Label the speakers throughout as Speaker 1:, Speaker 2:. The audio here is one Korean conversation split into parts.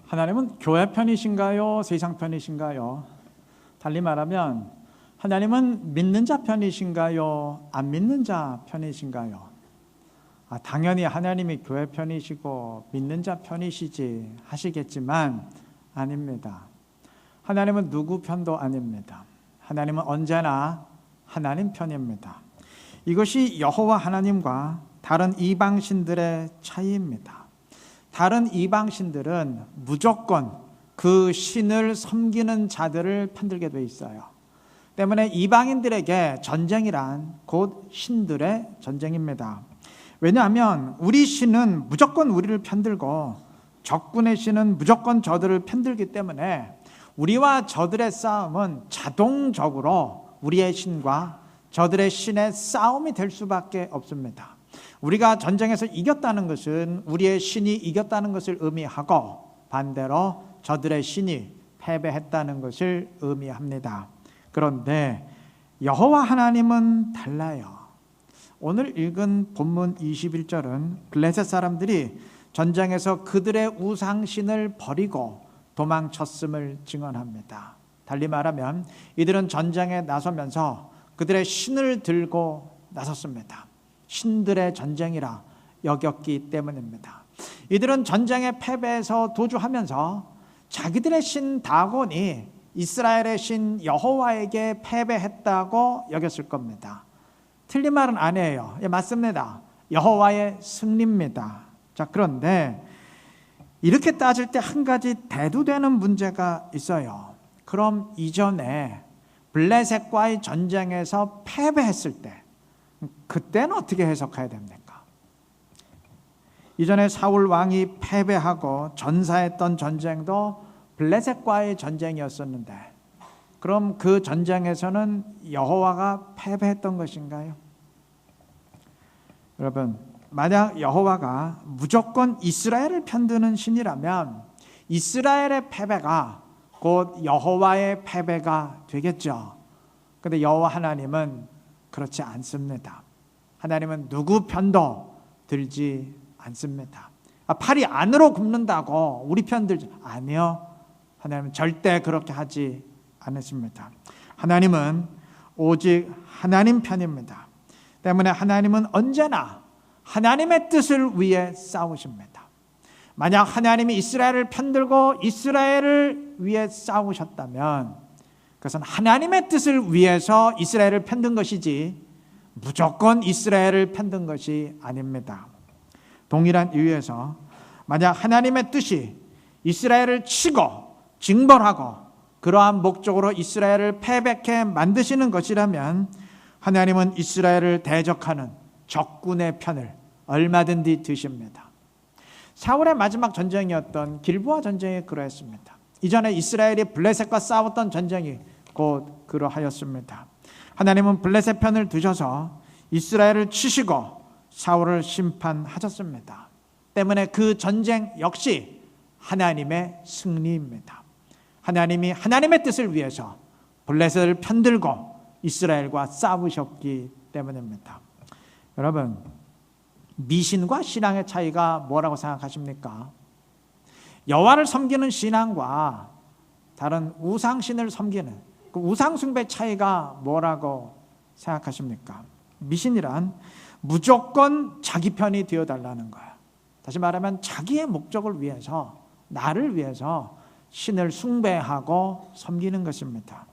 Speaker 1: 하나님은 교회 편이신가요? 세상 편이신가요? 달리 말하면 하나님은 믿는 자 편이신가요? 안 믿는 자 편이신가요? 당연히 하나님이 교회 편이시고 믿는 자 편이시지 하시겠지만 아닙니다. 하나님은 누구 편도 아닙니다. 하나님은 언제나 하나님 편입니다. 이것이 여호와 하나님과 다른 이방신들의 차이입니다. 다른 이방신들은 무조건 그 신을 섬기는 자들을 편들게 돼 있어요. 때문에 이방인들에게 전쟁이란 곧 신들의 전쟁입니다. 왜냐하면 우리 신은 무조건 우리를 편들고 적군의 신은 무조건 저들을 편들기 때문에 우리와 저들의 싸움은 자동적으로 우리의 신과 저들의 신의 싸움이 될 수밖에 없습니다. 우리가 전쟁에서 이겼다는 것은 우리의 신이 이겼다는 것을 의미하고 반대로 저들의 신이 패배했다는 것을 의미합니다. 그런데 여호와 하나님은 달라요. 오늘 읽은 본문 21절은 블레셋 사람들이 전쟁에서 그들의 우상신을 버리고 도망쳤음을 증언합니다. 달리 말하면 이들은 전쟁에 나서면서 그들의 신을 들고 나섰습니다. 신들의 전쟁이라 여겼기 때문입니다. 이들은 전쟁에 패배해서 도주하면서 자기들의 신 다곤이 이스라엘의 신 여호와에게 패배했다고 여겼을 겁니다. 틀린 말은 아니에요. 맞습니다. 여호와의 승리입니다. 자, 그런데 이렇게 따질 때 한 가지 대두되는 문제가 있어요. 그럼 이전에 블레셋과의 전쟁에서 패배했을 때 그때는 어떻게 해석해야 됩니까? 이전에 사울 왕이 패배하고 전사했던 전쟁도 블레셋과의 전쟁이었었는데 그럼 그 전쟁에서는 여호와가 패배했던 것인가요? 여러분, 만약 여호와가 무조건 이스라엘을 편드는 신이라면 이스라엘의 패배가 곧 여호와의 패배가 되겠죠. 그런데 여호와 하나님은 그렇지 않습니다. 하나님은 누구 편도 들지 않습니다. 팔이 안으로 굽는다고 우리 편 들지 아니요. 하나님은 절대 그렇게 하지 않으십니다. 하나님은 오직 하나님 편입니다. 때문에 하나님은 언제나 하나님의 뜻을 위해 싸우십니다. 만약 하나님이 이스라엘을 편들고 이스라엘을 위해 싸우셨다면 그것은 하나님의 뜻을 위해서 이스라엘을 편든 것이지 무조건 이스라엘을 편든 것이 아닙니다. 동일한 이유에서 만약 하나님의 뜻이 이스라엘을 치고 징벌하고 그러한 목적으로 이스라엘을 패배케 만드시는 것이라면 하나님은 이스라엘을 대적하는 적군의 편을 얼마든지 드십니다. 사울의 마지막 전쟁이었던 길보아 전쟁이 그러했습니다. 이전에 이스라엘이 블레셋과 싸웠던 전쟁이 곧 그러하였습니다. 하나님은 블레셋 편을 드셔서 이스라엘을 치시고 사울을 심판하셨습니다. 때문에 그 전쟁 역시 하나님의 승리입니다. 하나님이 하나님의 뜻을 위해서 블레셋을 편들고 이스라엘과 싸우셨기 때문입니다. 여러분, 미신과 신앙의 차이가 뭐라고 생각하십니까? 여호와를 섬기는 신앙과 다른 우상신을 섬기는 그 우상숭배 차이가 뭐라고 생각하십니까? 미신이란 무조건 자기 편이 되어달라는 거예요. 다시 말하면 자기의 목적을 위해서, 나를 위해서 신을 숭배하고 섬기는 것입니다.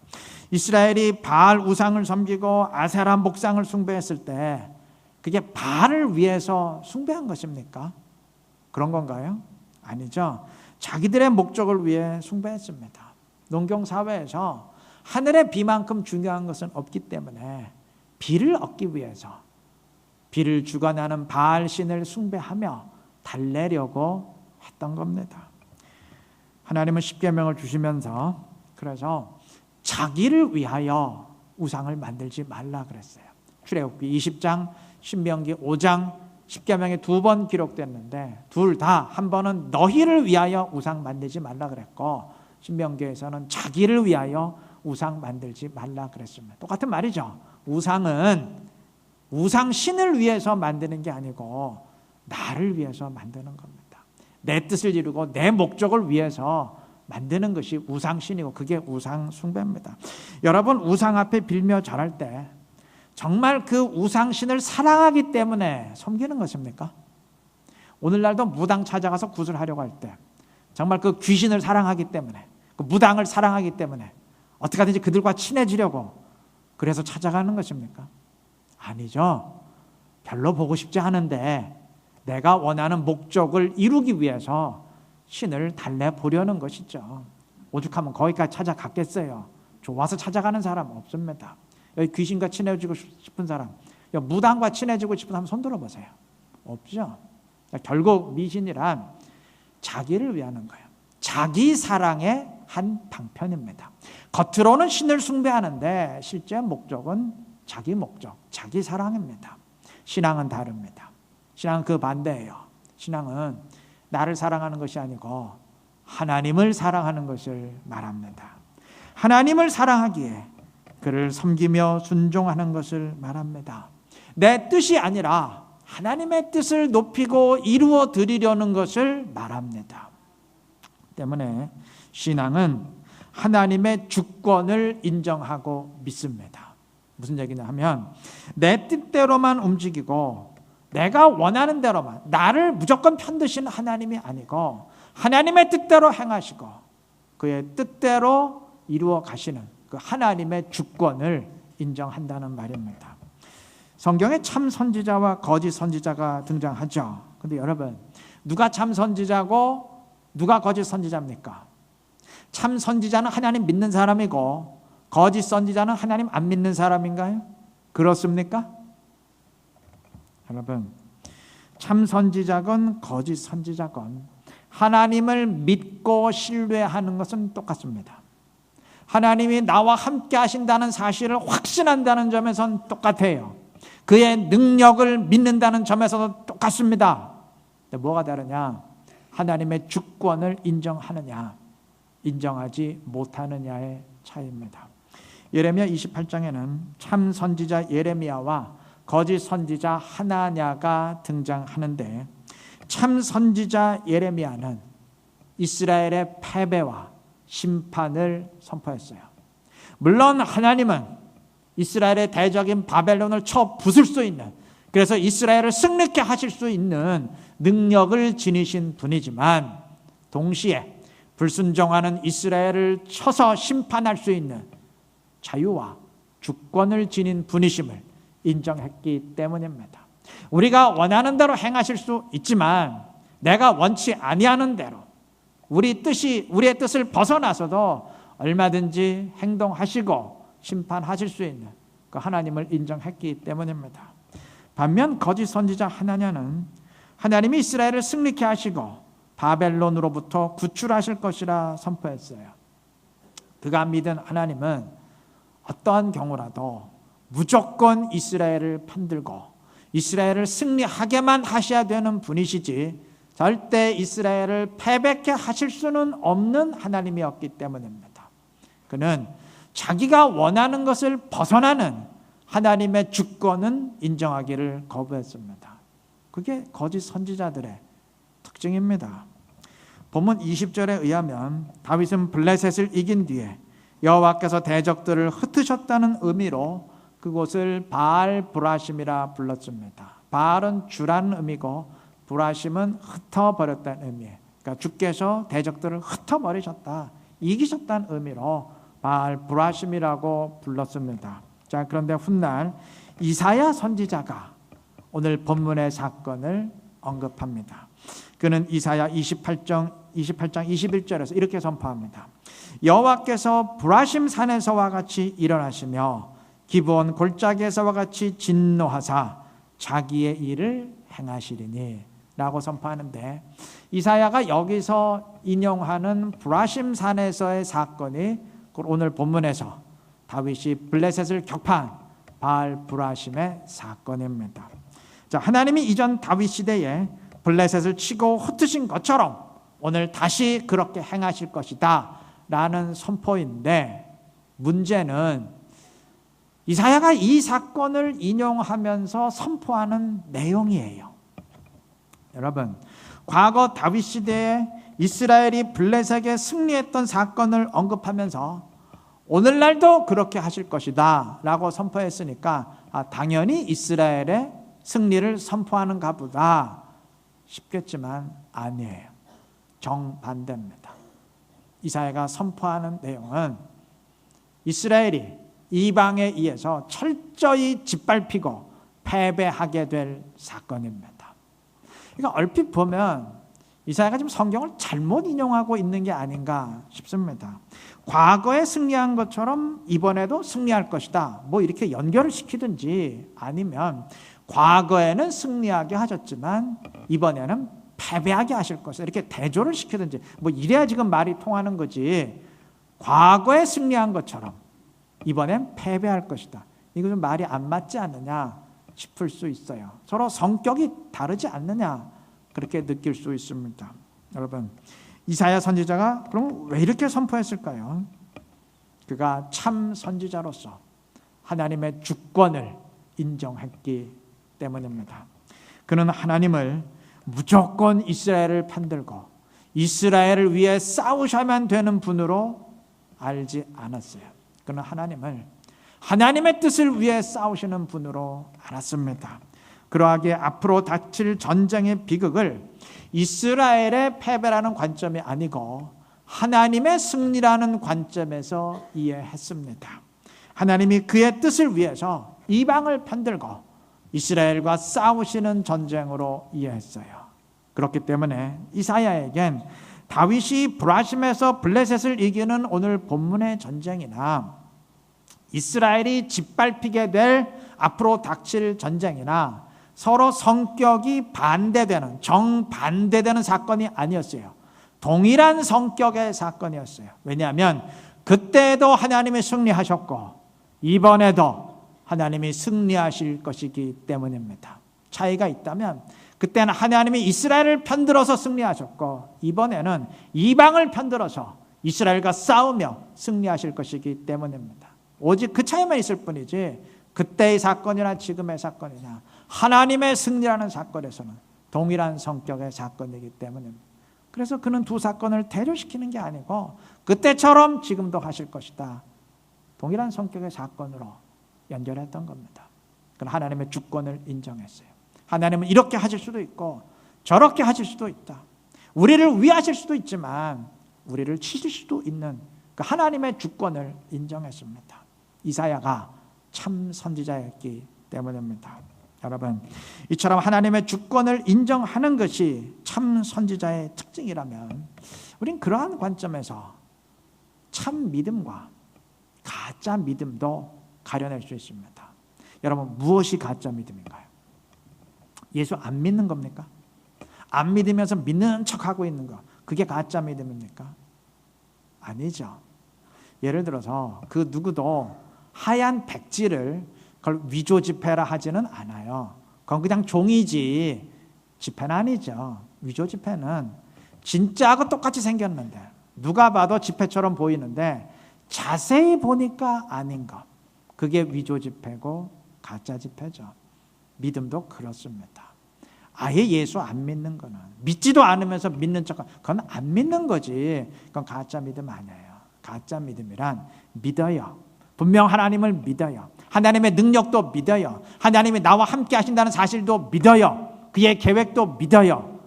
Speaker 1: 이스라엘이 바알 우상을 섬기고 아세라 목상을 숭배했을 때 그게 바알을 위해서 숭배한 것입니까? 그런 건가요? 아니죠. 자기들의 목적을 위해 숭배했습니다. 농경사회에서 하늘의 비만큼 중요한 것은 없기 때문에 비를 얻기 위해서 비를 주관하는 바알 신을 숭배하며 달래려고 했던 겁니다. 하나님은 십계명을 주시면서 그래서 자기를 위하여 우상을 만들지 말라 그랬어요. 출애굽기 20장, 신명기 5장, 십계명에 2번 기록됐는데 둘 다 한 번은 너희를 위하여 우상 만들지 말라 그랬고 신명기에서는 자기를 위하여 우상 만들지 말라 그랬습니다. 똑같은 말이죠. 우상은 우상신을 위해서 만드는 게 아니고 나를 위해서 만드는 겁니다. 내 뜻을 이루고 내 목적을 위해서 만드는 것이 우상신이고 그게 우상 숭배입니다. 여러분, 우상 앞에 빌며 절할 때 정말 그 우상신을 사랑하기 때문에 섬기는 것입니까? 오늘날도 무당 찾아가서 구슬하려고 할 때 정말 그 귀신을 사랑하기 때문에, 그 무당을 사랑하기 때문에 어떻게 하든지 그들과 친해지려고 그래서 찾아가는 것입니까? 아니죠. 별로 보고 싶지 않은데 내가 원하는 목적을 이루기 위해서 신을 달래보려는 것이죠. 오죽하면 거기까지 찾아갔겠어요. 좋아서 찾아가는 사람 없습니다. 여기 귀신과 친해지고 싶은 사람, 무당과 친해지고 싶은 사람 손 들어보세요. 없죠. 결국 미신이란 자기를 위하는 거예요. 자기 사랑의 한 방편입니다. 겉으로는 신을 숭배하는데 실제 목적은 자기 목적, 자기 사랑입니다. 신앙은 다릅니다. 신앙은 그 반대예요. 신앙은 나를 사랑하는 것이 아니고 하나님을 사랑하는 것을 말합니다. 하나님을 사랑하기에 그를 섬기며 순종하는 것을 말합니다. 내 뜻이 아니라 하나님의 뜻을 높이고 이루어 드리려는 것을 말합니다. 때문에 신앙은 하나님의 주권을 인정하고 믿습니다. 무슨 얘기냐 하면 내 뜻대로만 움직이고 내가 원하는 대로만, 나를 무조건 편드시는 하나님이 아니고 하나님의 뜻대로 행하시고 그의 뜻대로 이루어 가시는 그 하나님의 주권을 인정한다는 말입니다. 성경에 참 선지자와 거짓 선지자가 등장하죠. 그런데 여러분, 누가 참 선지자고 누가 거짓 선지자입니까? 참 선지자는 하나님 믿는 사람이고 거짓 선지자는 하나님 안 믿는 사람인가요? 그렇습니까? 여러분, 참 선지자건 거짓 선지자건 하나님을 믿고 신뢰하는 것은 똑같습니다. 하나님이 나와 함께 하신다는 사실을 확신한다는 점에선 똑같아요. 그의 능력을 믿는다는 점에서도 똑같습니다. 근데 뭐가 다르냐? 하나님의 주권을 인정하느냐, 인정하지 못하느냐의 차이입니다. 예레미야 28장에는 참 선지자 예레미야와 거짓 선지자 하나냐가 등장하는데, 참 선지자 예레미야는 이스라엘의 패배와 심판을 선포했어요. 물론 하나님은 이스라엘의 대적인 바벨론을 쳐 부술 수 있는, 그래서 이스라엘을 승리케 하실 수 있는 능력을 지니신 분이지만 동시에 불순종하는 이스라엘을 쳐서 심판할 수 있는 자유와 주권을 지닌 분이심을 인정했기 때문입니다. 우리가 원하는 대로 행하실 수 있지만 내가 원치 아니하는 대로 우리의 뜻을 벗어나서도 얼마든지 행동하시고 심판하실 수 있는 그 하나님을 인정했기 때문입니다. 반면 거짓 선지자 하나냐는 하나님이 이스라엘을 승리케 하시고 바벨론으로부터 구출하실 것이라 선포했어요. 그가 믿은 하나님은 어떠한 경우라도 무조건 이스라엘을 편들고 이스라엘을 승리하게만 하셔야 되는 분이시지 절대 이스라엘을 패배케 하실 수는 없는 하나님이었기 때문입니다. 그는 자기가 원하는 것을 벗어나는 하나님의 주권은 인정하기를 거부했습니다. 그게 거짓 선지자들의 특징입니다. 본문 20절에 의하면 다윗은 블레셋을 이긴 뒤에 여호와께서 대적들을 흩으셨다는 의미로 그곳을 바알 브라심이라 불렀습니다. 바알은 주라는 의미고 브라심은 흩어버렸다는 의미예요. 그러니까 주께서 대적들을 흩어버리셨다, 이기셨다는 의미로 바알 브라심이라고 불렀습니다. 자, 그런데 훗날 이사야 선지자가 오늘 본문의 사건을 언급합니다. 그는 이사야 28장 21절에서 이렇게 선포합니다. 여호와께서 브라심 산에서와 같이 일어나시며 기브온 골짜기에서와 같이 진노하사 자기의 일을 행하시리니 라고 선포하는데, 이사야가 여기서 인용하는 브라심 산에서의 사건이 오늘 본문에서 다윗이 블레셋을 격파한 바알 브라심의 사건입니다. 자, 하나님이 이전 다윗 시대에 블레셋을 치고 흩으신 것처럼 오늘 다시 그렇게 행하실 것이다 라는 선포인데, 문제는 이사야가 이 사건을 인용하면서 선포하는 내용이에요. 여러분, 과거 다윗 시대에 이스라엘이 블레셋에게 승리했던 사건을 언급하면서 오늘날도 그렇게 하실 것이다 라고 선포했으니까 당연히 이스라엘의 승리를 선포하는가 보다 싶겠지만 아니에요. 정반대입니다. 이사야가 선포하는 내용은 이스라엘이 이방에 의해서 철저히 짓밟히고 패배하게 될 사건입니다. 그러니까 얼핏 보면 이사야가 지금 성경을 잘못 인용하고 있는 게 아닌가 싶습니다. 과거에 승리한 것처럼 이번에도 승리할 것이다, 뭐 이렇게 연결을 시키든지, 아니면 과거에는 승리하게 하셨지만 이번에는 패배하게 하실 것이다, 이렇게 대조를 시키든지, 뭐 이래야 지금 말이 통하는 거지. 과거에 승리한 것처럼 이번엔 패배할 것이다, 이거 좀 말이 안 맞지 않느냐 싶을 수 있어요. 서로 성격이 다르지 않느냐 그렇게 느낄 수 있습니다. 여러분, 이사야 선지자가 그럼 왜 이렇게 선포했을까요? 그가 참 선지자로서 하나님의 주권을 인정했기 때문입니다. 그는 하나님을 무조건 이스라엘을 편들고 이스라엘을 위해 싸우셔야만 되는 분으로 알지 않았어요. 그는 하나님을 하나님의 뜻을 위해 싸우시는 분으로 알았습니다. 그러하기에 앞으로 닥칠 전쟁의 비극을 이스라엘의 패배라는 관점이 아니고 하나님의 승리라는 관점에서 이해했습니다. 하나님이 그의 뜻을 위해서 이방을 편들고 이스라엘과 싸우시는 전쟁으로 이해했어요. 그렇기 때문에 이사야에겐 다윗이 브라심에서 블레셋을 이기는 오늘 본문의 전쟁이나 이스라엘이 짓밟히게 될 앞으로 닥칠 전쟁이나 서로 성격이 반대되는, 정반대되는 사건이 아니었어요. 동일한 성격의 사건이었어요. 왜냐하면 그때도 하나님이 승리하셨고 이번에도 하나님이 승리하실 것이기 때문입니다. 차이가 있다면 그때는 하나님이 이스라엘을 편들어서 승리하셨고 이번에는 이방을 편들어서 이스라엘과 싸우며 승리하실 것이기 때문입니다. 오직 그 차이만 있을 뿐이지 그때의 사건이나 지금의 사건이나 하나님의 승리라는 사건에서는 동일한 성격의 사건이기 때문입니다. 그래서 그는 두 사건을 대조시키는 게 아니고 그때처럼 지금도 하실 것이다, 동일한 성격의 사건으로 연결했던 겁니다. 그는 하나님의 주권을 인정했어요. 하나님은 이렇게 하실 수도 있고 저렇게 하실 수도 있다. 우리를 위하실 수도 있지만 우리를 치실 수도 있는 그 하나님의 주권을 인정했습니다. 이사야가 참 선지자였기 때문입니다. 여러분, 이처럼 하나님의 주권을 인정하는 것이 참 선지자의 특징이라면 우린 그러한 관점에서 참 믿음과 가짜 믿음도 가려낼 수 있습니다. 여러분, 무엇이 가짜 믿음인가요? 예수 안 믿는 겁니까? 안 믿으면서 믿는 척하고 있는 거, 그게 가짜 믿음입니까? 아니죠. 예를 들어서 그 누구도 하얀 백지를 그걸 위조 지폐라 하지는 않아요. 그건 그냥 종이지 지폐는 아니죠. 위조 지폐는 진짜하고 똑같이 생겼는데 누가 봐도 지폐처럼 보이는데 자세히 보니까 아닌 것, 그게 위조 지폐고 가짜 지폐죠. 믿음도 그렇습니다. 아예 예수 안 믿는 거는, 믿지도 않으면서 믿는 척, 그건 안 믿는 거지. 그건 가짜 믿음 아니에요. 가짜 믿음이란 믿어요. 분명 하나님을 믿어요. 하나님의 능력도 믿어요. 하나님이 나와 함께 하신다는 사실도 믿어요. 그의 계획도 믿어요.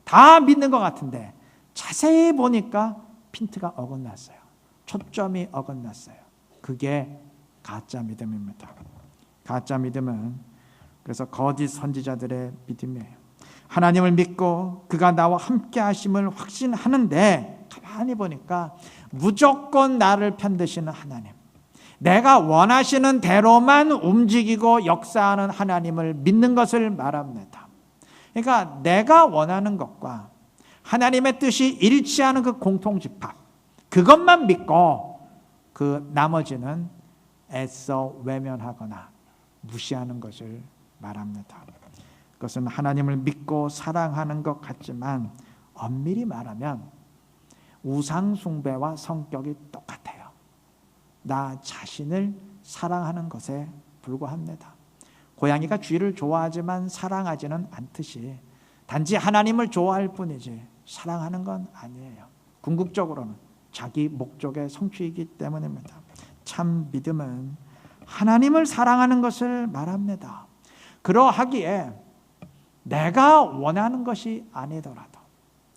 Speaker 1: 다 믿는 것 같은데 자세히 보니까 핀트가 어긋났어요. 초점이 어긋났어요. 그게 가짜 믿음입니다. 가짜 믿음은 그래서 거짓 선지자들의 믿음이에요. 하나님을 믿고 그가 나와 함께 하심을 확신하는데 가만히 보니까 무조건 나를 편드시는 하나님, 내가 원하시는 대로만 움직이고 역사하는 하나님을 믿는 것을 말합니다. 그러니까 내가 원하는 것과 하나님의 뜻이 일치하는 그 공통집합, 그것만 믿고 그 나머지는 애써 외면하거나 무시하는 것을 말합니다. 그것은 하나님을 믿고 사랑하는 것 같지만 엄밀히 말하면 우상 숭배와 성격이 똑같아요. 나 자신을 사랑하는 것에 불과합니다. 고양이가 쥐를 좋아하지만 사랑하지는 않듯이 단지 하나님을 좋아할 뿐이지 사랑하는 건 아니에요. 궁극적으로는 자기 목적의 성취이기 때문입니다. 참 믿음은 하나님을 사랑하는 것을 말합니다. 그러하기에 내가 원하는 것이 아니더라도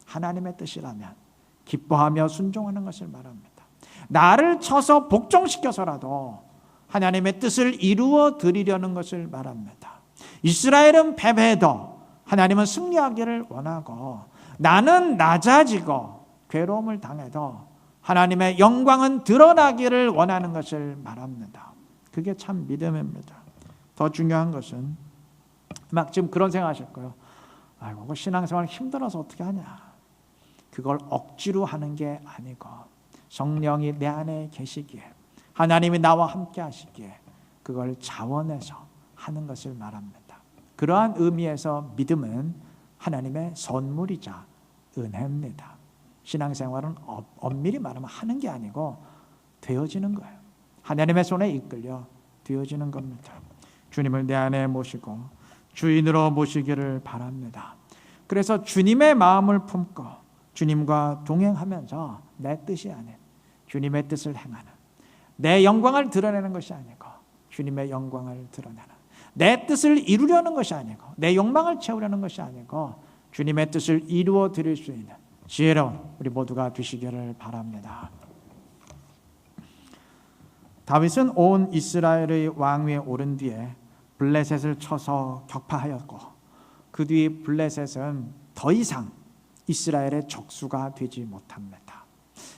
Speaker 1: 하나님의 뜻이라면 기뻐하며 순종하는 것을 말합니다. 나를 쳐서 복종시켜서라도 하나님의 뜻을 이루어 드리려는 것을 말합니다. 이스라엘은 패배해도 하나님은 승리하기를 원하고, 나는 낮아지고 괴로움을 당해도 하나님의 영광은 드러나기를 원하는 것을 말합니다. 그게 참 믿음입니다. 더 중요한 것은 막 지금 그런 생각하실 거예요. 아이고, 신앙생활 힘들어서 어떻게 하냐. 그걸 억지로 하는 게 아니고 성령이 내 안에 계시기에, 하나님이 나와 함께 하시기에 그걸 자원해서 하는 것을 말합니다. 그러한 의미에서 믿음은 하나님의 선물이자 은혜입니다. 신앙생활은 엄밀히 말하면 하는 게 아니고 되어지는 거예요. 하나님의 손에 이끌려 되어지는 겁니다. 주님을 내 안에 모시고 주인으로 모시기를 바랍니다. 그래서 주님의 마음을 품고 주님과 동행하면서 내 뜻이 아닌 주님의 뜻을 행하는, 내 영광을 드러내는 것이 아니고 주님의 영광을 드러내는, 내 뜻을 이루려는 것이 아니고 내 욕망을 채우려는 것이 아니고 주님의 뜻을 이루어 드릴 수 있는 지혜로운 우리 모두가 되시기를 바랍니다. 다윗은 온 이스라엘의 왕위에 오른 뒤에 블레셋을 쳐서 격파하였고, 그 뒤 블레셋은 더 이상 이스라엘의 적수가 되지 못합니다.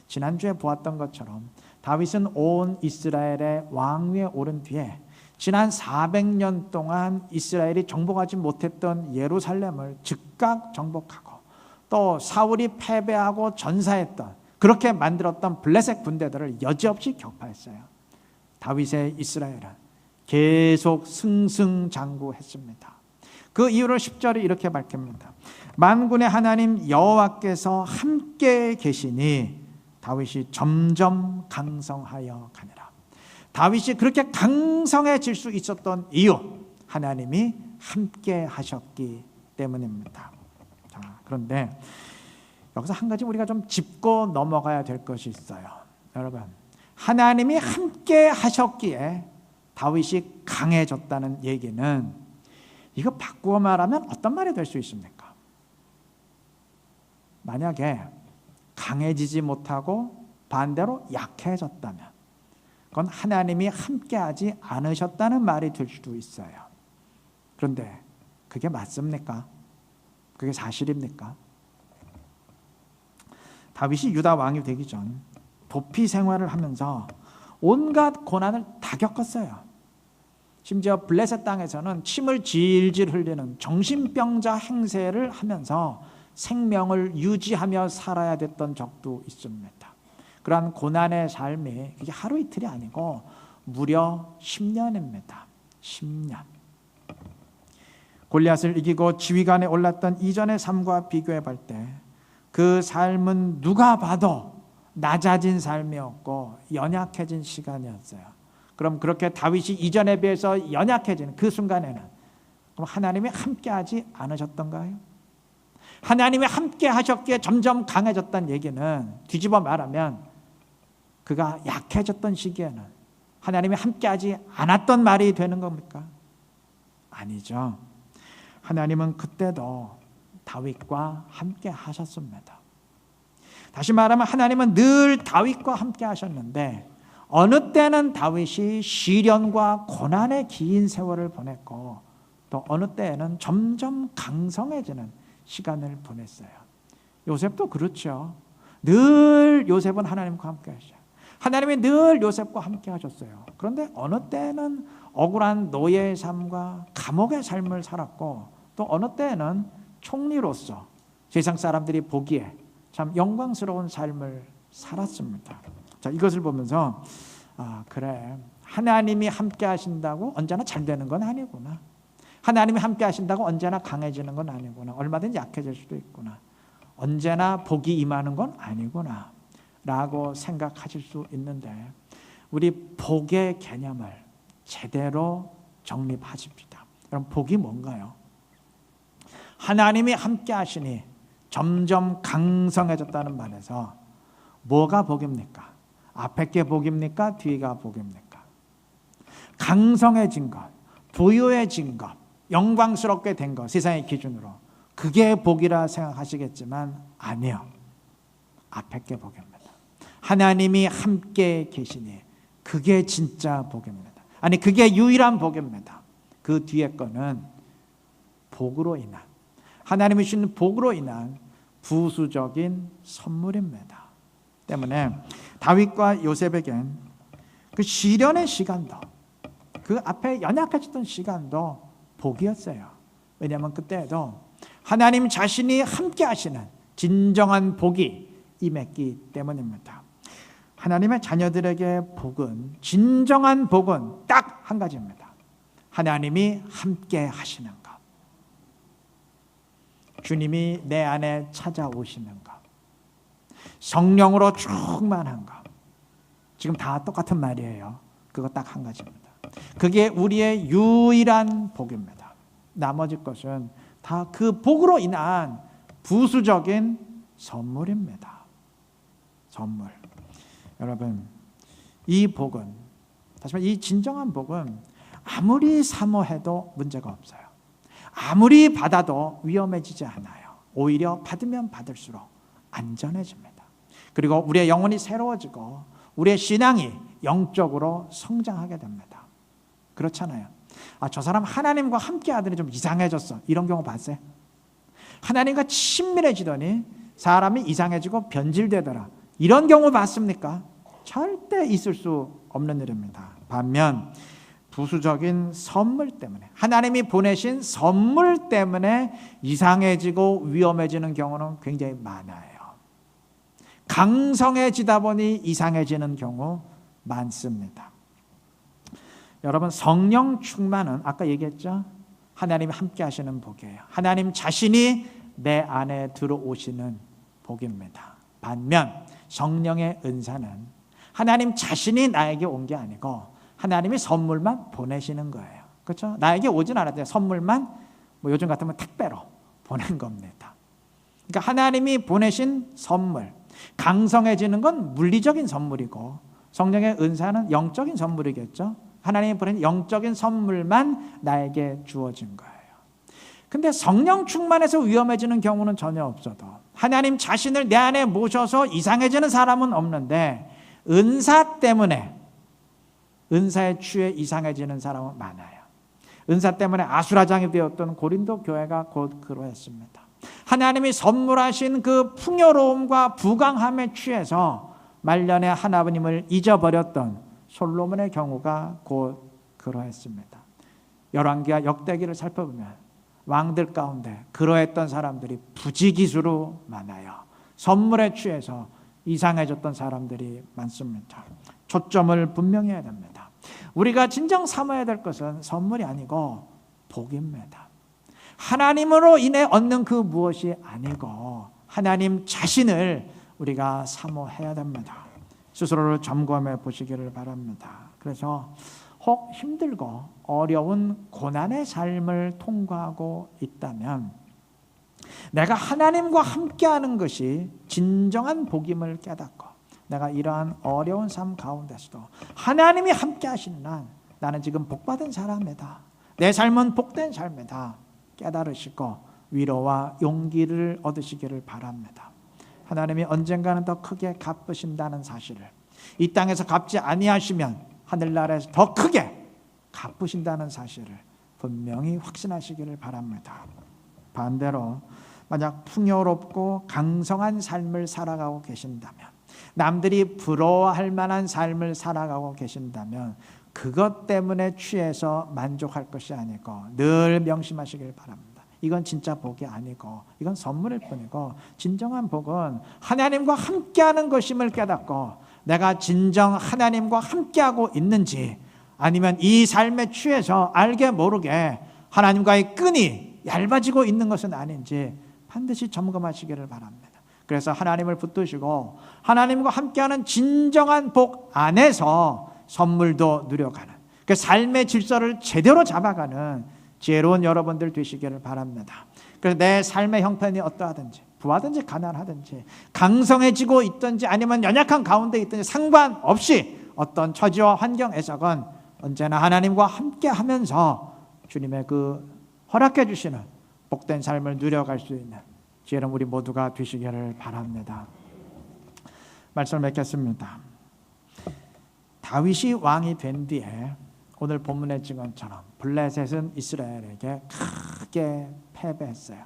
Speaker 1: 지난주에 보았던 것처럼 다윗은 온 이스라엘의 왕위에 오른 뒤에 지난 400년 동안 이스라엘이 정복하지 못했던 예루살렘을 즉각 정복하고, 또 사울이 패배하고 전사했던, 그렇게 만들었던 블레셋 군대들을 여지없이 격파했어요. 다윗의 이스라엘은 계속 승승장구했습니다. 그 이유를 10절에 이렇게 밝힙니다. 만군의 하나님 여호와께서 함께 계시니 다윗이 점점 강성하여 가니라. 다윗이 그렇게 강성해질 수 있었던 이유, 하나님이 함께 하셨기 때문입니다. 자, 그런데 여기서 한 가지 우리가 좀 짚고 넘어가야 될 것이 있어요. 여러분, 하나님이 함께 하셨기에 다윗이 강해졌다는 얘기는, 이거 바꾸어 말하면 어떤 말이 될 수 있습니까? 만약에 강해지지 못하고 반대로 약해졌다면 그건 하나님이 함께하지 않으셨다는 말이 될 수도 있어요. 그런데 그게 맞습니까? 그게 사실입니까? 다윗이 유다 왕이 되기 전 도피 생활을 하면서 온갖 고난을 다 겪었어요. 심지어 블레셋 땅에서는 침을 질질 흘리는 정신병자 행세를 하면서 생명을 유지하며 살아야 됐던 적도 있습니다. 그러한 고난의 삶이 이게 하루 이틀이 아니고 무려 10년입니다. 10년. 골리앗을 이기고 지휘관에 올랐던 이전의 삶과 비교해 볼 때 그 삶은 누가 봐도 낮아진 삶이었고 연약해진 시간이었어요. 그럼 그렇게 다윗이 이전에 비해서 연약해지는 그 순간에는 그럼 하나님이 함께하지 않으셨던가요? 하나님이 함께 하셨기에 점점 강해졌다는 얘기는 뒤집어 말하면 그가 약해졌던 시기에는 하나님이 함께하지 않았던 말이 되는 겁니까? 아니죠. 하나님은 그때도 다윗과 함께 하셨습니다. 다시 말하면 하나님은 늘 다윗과 함께 하셨는데, 어느 때는 다윗이 시련과 고난의 긴 세월을 보냈고, 또 어느 때에는 점점 강성해지는 시간을 보냈어요. 요셉도 그렇죠. 늘 요셉은 하나님과 함께 하셨어요. 하나님이 늘 요셉과 함께 하셨어요. 그런데 어느 때는 억울한 노예의 삶과 감옥의 삶을 살았고, 또 어느 때는 총리로서 세상 사람들이 보기에 참 영광스러운 삶을 살았습니다. 자, 이것을 보면서 그래, 하나님이 함께 하신다고 언제나 잘 되는 건 아니구나. 하나님이 함께 하신다고 언제나 강해지는 건 아니구나. 얼마든지 약해질 수도 있구나. 언제나 복이 임하는 건 아니구나 라고 생각하실 수 있는데, 우리 복의 개념을 제대로 정립하십시다. 그럼 복이 뭔가요? 하나님이 함께 하시니 점점 강성해졌다는 말에서 뭐가 복입니까? 앞에 게 복입니까? 뒤가 복입니까? 강성해진 것, 부유해진 것, 영광스럽게 된 것, 세상의 기준으로 그게 복이라 생각하시겠지만 아니요. 앞에 게 복입니다. 하나님이 함께 계시니 그게 진짜 복입니다. 아니 그게 유일한 복입니다. 그 뒤에 거는 복으로 인한, 하나님이 주신 복으로 인한 부수적인 선물입니다. 때문에 다윗과 요셉에겐 그 시련의 시간도, 그 앞에 연약해졌던 시간도 복이었어요. 왜냐하면 그때에도 하나님 자신이 함께 하시는 진정한 복이 임했기 때문입니다. 하나님의 자녀들에게 복은, 진정한 복은 딱 한 가지입니다. 하나님이 함께 하시는 것. 주님이 내 안에 찾아오시는 것. 성령으로 충만한 것. 지금 다 똑같은 말이에요. 그거 딱 한 가지입니다. 그게 우리의 유일한 복입니다. 나머지 것은 다 그 복으로 인한 부수적인 선물입니다. 선물. 여러분, 이 복은, 다시 말해 이 진정한 복은 아무리 사모해도 문제가 없어요. 아무리 받아도 위험해지지 않아요. 오히려 받으면 받을수록 안전해집니다. 그리고 우리의 영혼이 새로워지고 우리의 신앙이 영적으로 성장하게 됩니다. 그렇잖아요. 저 사람 하나님과 함께 하더니 좀 이상해졌어. 이런 경우 봤어요? 하나님과 친밀해지더니 사람이 이상해지고 변질되더라. 이런 경우 봤습니까? 절대 있을 수 없는 일입니다. 반면 부수적인 선물 때문에, 하나님이 보내신 선물 때문에 이상해지고 위험해지는 경우는 굉장히 많아요. 강성해지다 보니 이상해지는 경우 많습니다. 여러분, 성령 충만은 아까 얘기했죠? 하나님이 함께 하시는 복이에요. 하나님 자신이 내 안에 들어오시는 복입니다. 반면 성령의 은사는 하나님 자신이 나에게 온 게 아니고 하나님이 선물만 보내시는 거예요. 그렇죠? 나에게 오진 않았대요. 선물만 요즘 같으면 택배로 보낸 겁니다. 그러니까 하나님이 보내신 선물, 강성해지는 건 물리적인 선물이고 성령의 은사는 영적인 선물이겠죠. 하나님이 보낸 영적인 선물만 나에게 주어진 거예요. 근데 성령 충만해서 위험해지는 경우는 전혀 없어도, 하나님 자신을 내 안에 모셔서 이상해지는 사람은 없는데 은사 때문에, 은사에 취해 이상해지는 사람은 많아요. 은사 때문에 아수라장이 되었던 고린도 교회가 곧 그러했습니다. 하나님이 선물하신 그 풍요로움과 부강함에 취해서 말년에 하나님을 잊어버렸던 솔로몬의 경우가 곧 그러했습니다. 열왕기와 역대기를 살펴보면 왕들 가운데 그러했던 사람들이 부지기수로 많아요. 선물에 취해서 이상해졌던 사람들이 많습니다. 초점을 분명히 해야 됩니다. 우리가 진정 삼아야 될 것은 선물이 아니고 복입니다. 하나님으로 인해 얻는 그 무엇이 아니고 하나님 자신을 우리가 사모해야 됩니다. 스스로를 점검해 보시기를 바랍니다. 그래서 혹 힘들고 어려운 고난의 삶을 통과하고 있다면 내가 하나님과 함께하는 것이 진정한 복임을 깨닫고 내가 이러한 어려운 삶 가운데서도 하나님이 함께 하시는 한 나는 지금 복받은 사람이다. 내 삶은 복된 삶이다. 깨달으시고 위로와 용기를 얻으시기를 바랍니다. 하나님이 언젠가는 더 크게 갚으신다는 사실을, 이 땅에서 갚지 아니하시면 하늘나라에서 더 크게 갚으신다는 사실을 분명히 확신하시기를 바랍니다. 반대로 만약 풍요롭고 강성한 삶을 살아가고 계신다면, 남들이 부러워할 만한 삶을 살아가고 계신다면 그것 때문에 취해서 만족할 것이 아니고 늘 명심하시길 바랍니다. 이건 진짜 복이 아니고 이건 선물일 뿐이고, 진정한 복은 하나님과 함께하는 것임을 깨닫고 내가 진정 하나님과 함께하고 있는지, 아니면 이 삶에 취해서 알게 모르게 하나님과의 끈이 얇아지고 있는 것은 아닌지 반드시 점검하시기를 바랍니다. 그래서 하나님을 붙드시고 하나님과 함께하는 진정한 복 안에서 선물도 누려가는, 그 삶의 질서를 제대로 잡아가는 지혜로운 여러분들 되시기를 바랍니다. 그래서 내 삶의 형편이 어떠하든지, 부하든지 가난하든지, 강성해지고 있든지 아니면 연약한 가운데 있든지 상관없이 어떤 처지와 환경에서건 언제나 하나님과 함께 하면서 주님의 그 허락해 주시는 복된 삶을 누려갈 수 있는 지혜로운 우리 모두가 되시기를 바랍니다. 말씀을 맺겠습니다. 다윗이 왕이 된 뒤에 오늘 본문의 증언처럼 블레셋은 이스라엘에게 크게 패배했어요.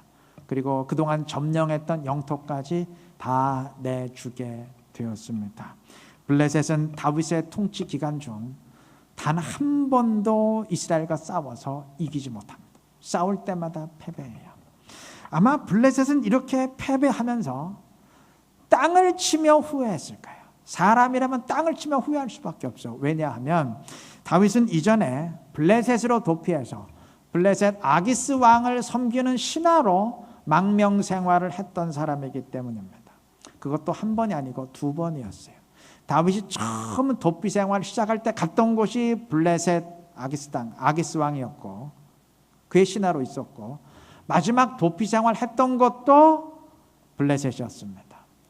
Speaker 1: 그리고 그동안 점령했던 영토까지 다 내주게 되었습니다. 블레셋은 다윗의 통치 기간 중 단 한 번도 이스라엘과 싸워서 이기지 못합니다. 싸울 때마다 패배해요. 아마 블레셋은 이렇게 패배하면서 땅을 치며 후회했을 거예요. 사람이라면 땅을 치며 후회할 수밖에 없어요. 왜냐하면 다윗은 이전에 블레셋으로 도피해서 블레셋 아기스 왕을 섬기는 신하로 망명 생활을 했던 사람이기 때문입니다. 그것도 한 번이 아니고 두 번이었어요. 다윗이 처음 도피 생활을 시작할 때 갔던 곳이 블레셋 아기스 땅, 아기스 왕이었고 그의 신하로 있었고, 마지막 도피 생활 했던 것도 블레셋이었습니다.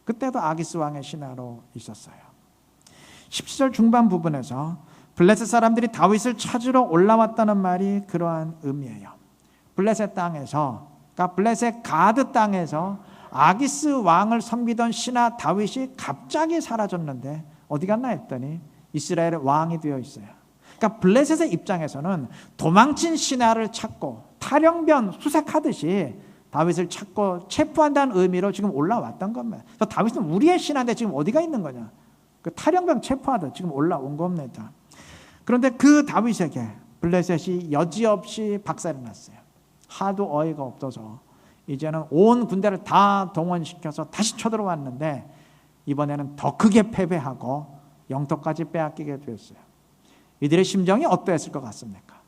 Speaker 1: 그때도 아기스 왕의 신하로 있었어요. 17절 중반 부분에서 블레셋 사람들이 다윗을 찾으러 올라왔다는 말이 그러한 의미예요. 블레셋 땅에서, 그러니까 블레셋 가드 땅에서 아기스 왕을 섬기던 신하 다윗이 갑자기 사라졌는데 어디 갔나 했더니 이스라엘의 왕이 되어 있어요. 그러니까 블레셋의 입장에서는 도망친 신하를 찾고 탈영변 수색하듯이 다윗을 찾고 체포한다는 의미로 지금 올라왔던 겁니다. 그래서 다윗은 우리의 신하인데 지금 어디가 있는 거냐? 그 탈영병 체포하듯 지금 올라온 겁니다. 그런데 그 다윗에게 블레셋이 여지없이 박살이 났어요. 하도 어이가 없어서 이제는 온 군대를 다 동원시켜서 다시 쳐들어왔는데 이번에는 더 크게 패배하고 영토까지 빼앗기게 되었어요. 이들의 심정이 어떠했을 것 같습니까?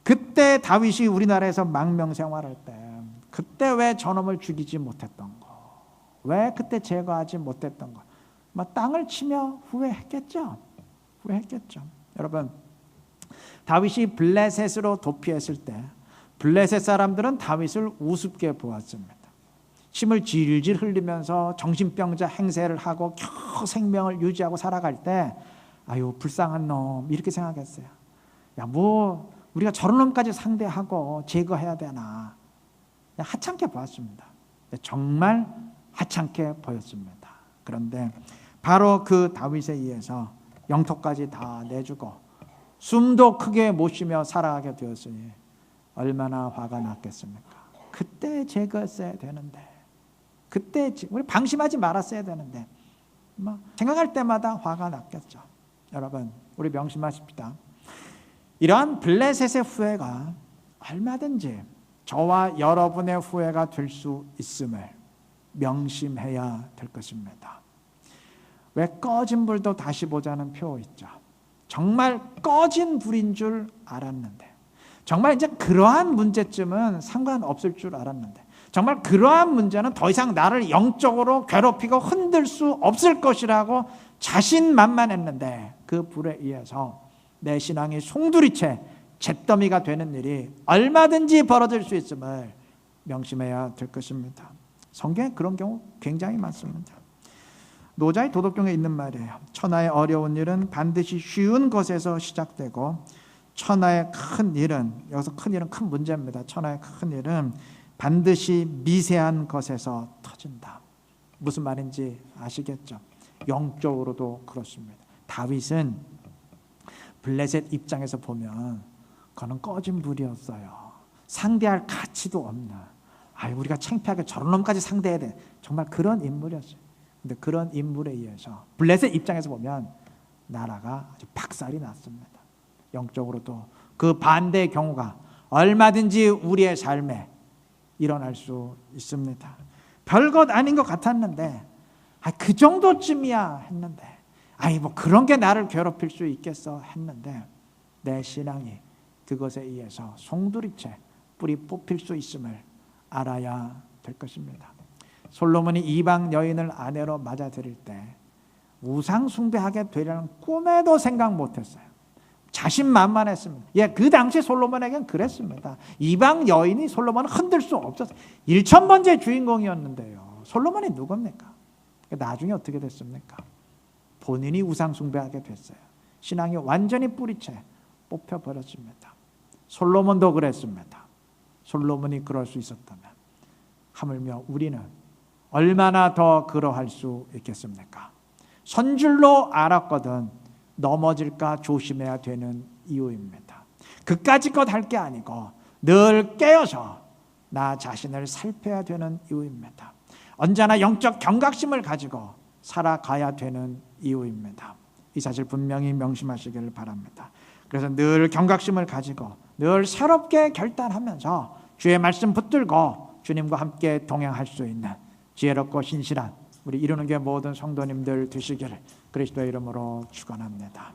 Speaker 1: 그때 다윗이 우리나라에서 망명 생활할 때 그때 왜 저놈을 죽이지 못했던 거, 왜 그때 제거하지 못했던 거, 땅을 치며 후회했겠죠. 여러분, 다윗이 블레셋으로 도피했을 때 블레셋 사람들은 다윗을 우습게 보았습니다. 침을 질질 흘리면서 정신병자 행세를 하고 겨우 생명을 유지하고 살아갈 때 아유 불쌍한 놈 이렇게 생각했어요. 야, 뭐 우리가 저런 놈까지 상대하고 제거해야 되나, 하찮게 보았습니다. 정말 하찮게 보였습니다. 그런데 바로 그 다윗에 의해서 영토까지 다 내주고 숨도 크게 못 쉬며 살아가게 되었으니 얼마나 화가 났겠습니까? 그때 제거했어야 되는데, 그때 우리 방심하지 말았어야 되는데, 생각할 때마다 화가 났겠죠. 여러분, 우리 명심하십시다. 이러한 블레셋의 후회가 얼마든지 저와 여러분의 후회가 될 수 있음을 명심해야 될 것입니다. 왜 꺼진 불도 다시 보자는 표 있죠. 정말 꺼진 불인 줄 알았는데, 정말 이제 그러한 문제점은 상관없을 줄 알았는데, 정말 그러한 문제는 더 이상 나를 영적으로 괴롭히고 흔들 수 없을 것이라고 자신만만했는데 그 불에 의해서 내 신앙이 송두리째 잿더미가 되는 일이 얼마든지 벌어질 수 있음을 명심해야 될 것입니다. 성경에 그런 경우 굉장히 많습니다. 노자의 도덕경에 있는 말이에요. 천하의 어려운 일은 반드시 쉬운 것에서 시작되고 천하의 큰 일은, 여기서 큰 일은 큰 문제입니다. 천하의 큰 일은 반드시 미세한 것에서 터진다. 무슨 말인지 아시겠죠? 영적으로도 그렇습니다. 다윗은 블레셋 입장에서 보면 그는 꺼진 불이었어요. 상대할 가치도 없는, 우리가 창피하게 저런 놈까지 상대해야 돼, 정말 그런 인물이었어요. 근데 그런 인물에 의해서 블레셋 입장에서 보면 나라가 아주 박살이 났습니다. 영적으로도 그 반대의 경우가 얼마든지 우리의 삶에 일어날 수 있습니다. 별것 아닌 것 같았는데 그 정도쯤이야 했는데, 뭐 그런 게 나를 괴롭힐 수 있겠어 했는데 내 신앙이 그것에 의해서 송두리째 뿌리 뽑힐 수 있음을 알아야 될 것입니다. 솔로몬이 이방 여인을 아내로 맞아들일 때 우상 숭배하게 되려는 꿈에도 생각 못했어요. 자신만만했습니다. 예, 그 당시 솔로몬에겐 그랬습니다. 이방 여인이 솔로몬을 흔들 수 없었어요. 1,000번째 주인공이었는데요. 솔로몬이 누굽니까? 나중에 어떻게 됐습니까? 본인이 우상 숭배하게 됐어요. 신앙이 완전히 뿌리채 뽑혀버렸습니다. 솔로몬도 그랬습니다. 솔로몬이 그럴 수 있었다면 하물며 우리는 얼마나 더 그러할 수 있겠습니까? 선줄로 알았거든 넘어질까 조심해야 되는 이유입니다. 그까짓 할 게 아니고 늘 깨어서 나 자신을 살펴야 되는 이유입니다. 언제나 영적 경각심을 가지고 살아가야 되는 이유입니다. 이 사실 분명히 명심하시기를 바랍니다. 그래서 늘 경각심을 가지고 늘 새롭게 결단하면서 주의 말씀 붙들고 주님과 함께 동행할 수 있는 지혜롭고 신실한 우리 이루는 게 모든 성도님들 되시기를 그리스도의 이름으로 축원합니다.